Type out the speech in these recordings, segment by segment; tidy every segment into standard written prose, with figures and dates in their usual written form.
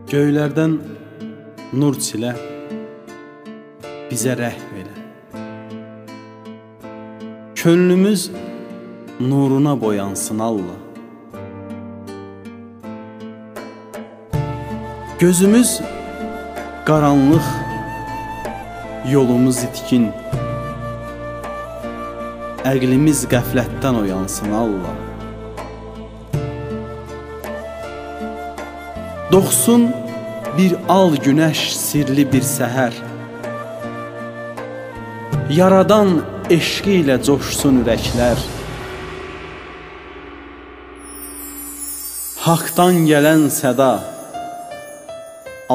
Göylərdən nur çilə, bizə rəhm elə. Könlümüz nuruna boyansın Allah. Gözümüz qaranlıq, yolumuz itkin. Əqlimiz qəflətdən oyansın Allah. Doğsun bir al günəş, sirli bir səhər. Yaradan eşqi ilə coşsun ürəklər. Haqdan gələn səda,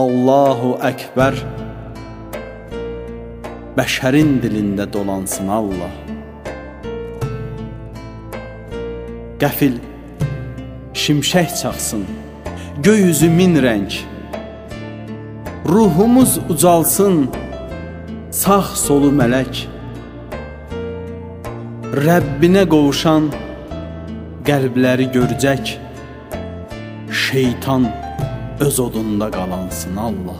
Allahu Əkbər, bəşərin dilində dolansın Allah. Qəfil şimşək çaxsın, göy üzü min rəng. Ruhumuz ucalsın, sağ solu mələk. Rəbbinə qovuşan qəlbləri görəcək. Şeytan öz odunda qalansın Allah.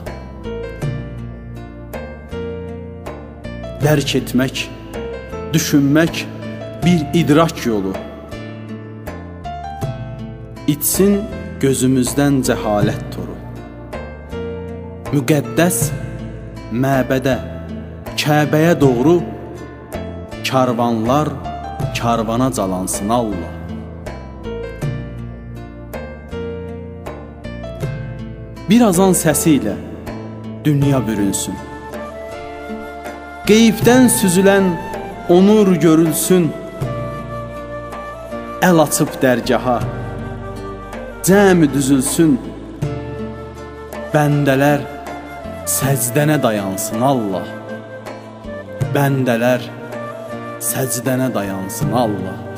Dərk etmək, düşünmək bir idrak yolu. İçsin gözümüzdən cəhalət toru. Müqəddəs məbədə, Kəbəyə doğru karvanlar karvana calansın Allah. Bir azan səsi ilə dünya bürünsün. Qeybdən süzülən onur görülsün. Əl açıb dərgaha, cəmi düzülsün. Bəndələr səcdənə dayansın Allah. Bəndələr səcdənə dayansın Allah.